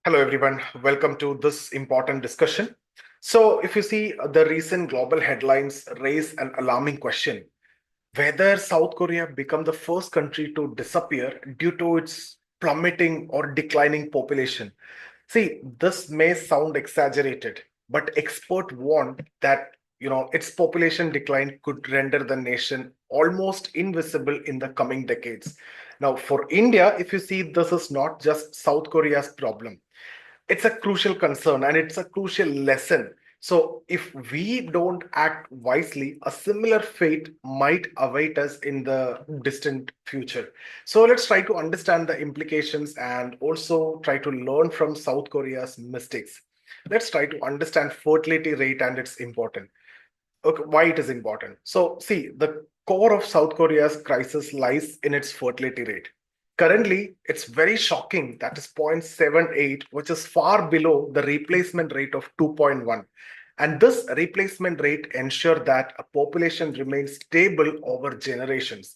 Hello, everyone. Welcome to this important discussion. So, if you see the recent global headlines raise an alarming question whether South Korea become the first country to disappear due to its plummeting or declining population. See, this may sound exaggerated, but experts warn that its population decline could render the nation almost invisible in the coming decades. Now, for India, if you see, this is not just South Korea's problem. It's a crucial concern and it's a crucial lesson. So, if we don't act wisely, a similar fate might await us in the distant future. So, let's try to understand the implications and also try to learn from South Korea's mistakes. Let's try to understand fertility rate and its important. Okay, why it is important. So, see, the core of South Korea's crisis lies in its fertility rate. Currently, it's very shocking that is 0.78, which is far below the replacement rate of 2.1. And this replacement rate ensures that a population remains stable over generations.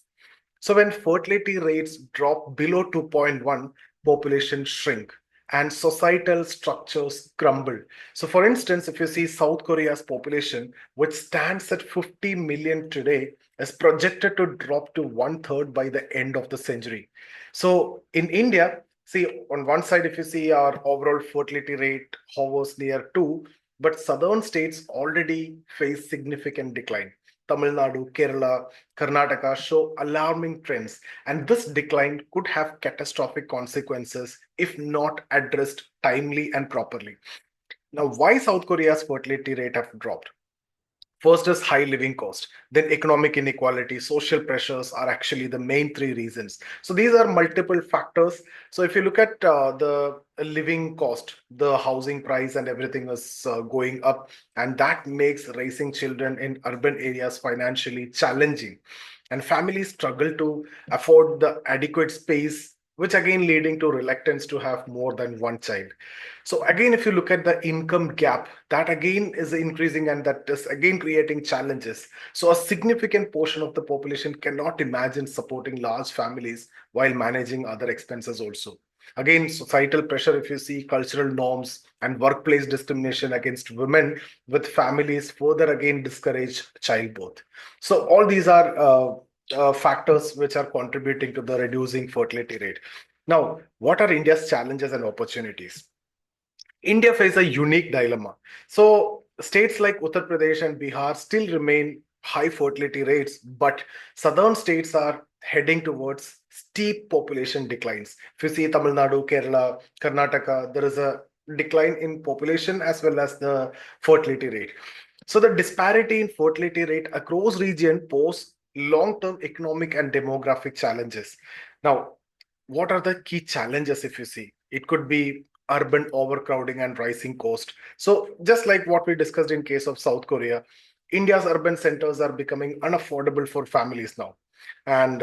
So when fertility rates drop below 2.1, population shrink and societal structures crumble. So for instance, if you see South Korea's population, which stands at 50 million today, is projected to drop to one third by the end of the century. So in India, see on one side, if you see our overall fertility rate hovers near 2, but southern states already face significant decline. Tamil Nadu, Kerala, Karnataka show alarming trends, and this decline could have catastrophic consequences if not addressed timely and properly. Now, why South Korea's fertility rate have dropped? First is high living cost, then economic inequality, social pressures are actually the main three reasons. So these are multiple factors. So if you look at the living cost, the housing price and everything is going up, and that makes raising children in urban areas financially challenging. And families struggle to afford the adequate space, which again leading to reluctance to have more than one child. So again, if you look at the income gap, that again is increasing and that is again creating challenges. So a significant portion of the population cannot imagine supporting large families while managing other expenses also. Again, societal pressure, if you see cultural norms and workplace discrimination against women with families further again discourage childbirth. So all these are factors which are contributing to the reducing fertility rate. Now, what are India's challenges and opportunities? India faces a unique dilemma. So, states like Uttar Pradesh and Bihar still remain high fertility rates, but southern states are heading towards steep population declines. If you see Tamil Nadu, Kerala, Karnataka, there is a decline in population as well as the fertility rate. So, the disparity in fertility rate across region pose long-term economic and demographic challenges. Now, what are the key challenges if you see? It could be urban overcrowding and rising cost. So just like what we discussed in case of South Korea, India's urban centers are becoming unaffordable for families now. And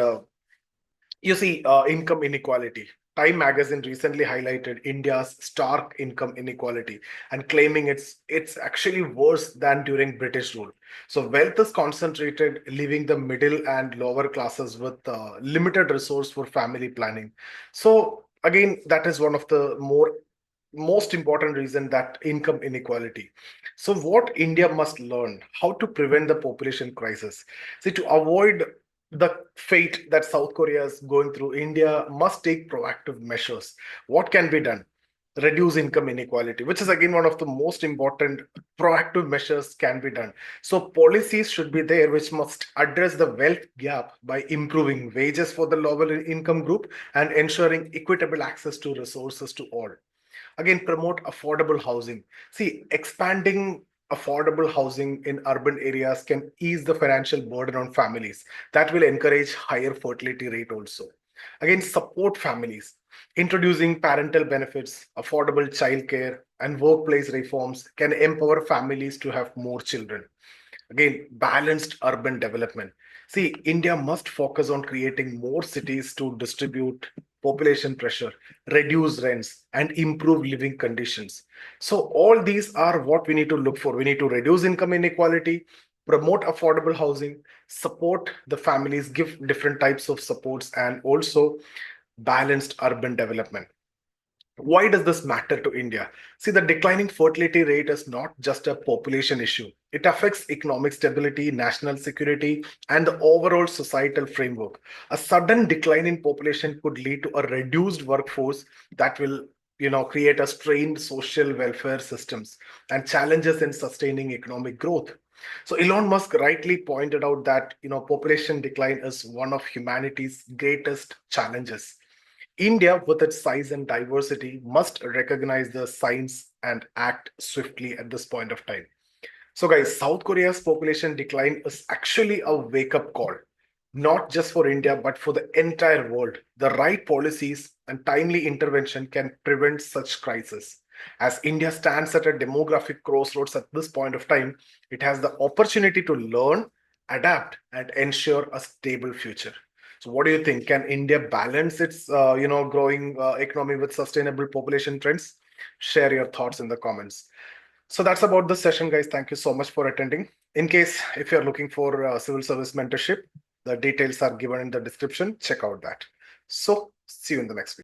you see, income inequality. Time magazine recently highlighted India's stark income inequality and claiming it's actually worse than during British rule. So wealth is concentrated, leaving the middle and lower classes with limited resource for family planning. So again, that is one of the most important reason, that income inequality. So what India must learn how to prevent the population crisis. See, to avoid the fate that South Korea is going through, India must take proactive measures. What can be done? Reduce income inequality, which is again one of the most important proactive measures can be done. So policies should be there which must address the wealth gap by improving wages for the lower income group and ensuring equitable access to resources to all. Again, promote affordable housing. See, expanding affordable housing in urban areas can ease the financial burden on families. That will encourage higher fertility rate also. Again, support families. Introducing parental benefits, affordable childcare, and workplace reforms can empower families to have more children. Again, balanced urban development. See, India must focus on creating more cities to distribute population pressure, reduce rents, and improve living conditions. So, all these are what we need to look for. We need to reduce income inequality, promote affordable housing, support the families, give different types of supports, and also balanced urban development. Why does this matter to India? See, the declining fertility rate is not just a population issue. It affects economic stability, national security, and the overall societal framework. A sudden decline in population could lead to a reduced workforce that will create a strained social welfare systems and challenges in sustaining economic growth. So Elon Musk rightly pointed out that population decline is one of humanity's greatest challenges. India, with its size and diversity, must recognize the signs and act swiftly at this point of time. So, guys, South Korea's population decline is actually a wake up call, not just for India, but for the entire world. The right policies and timely intervention can prevent such crises. As India stands at a demographic crossroads at this point of time, it has the opportunity to learn, adapt, and ensure a stable future. So, what do you think? Can India balance its, growing economy with sustainable population trends? Share your thoughts in the comments. So that's about this session, guys. Thank you so much for attending. In case if you're looking for civil service mentorship, the details are given in the description. Check out that. So see you in the next video.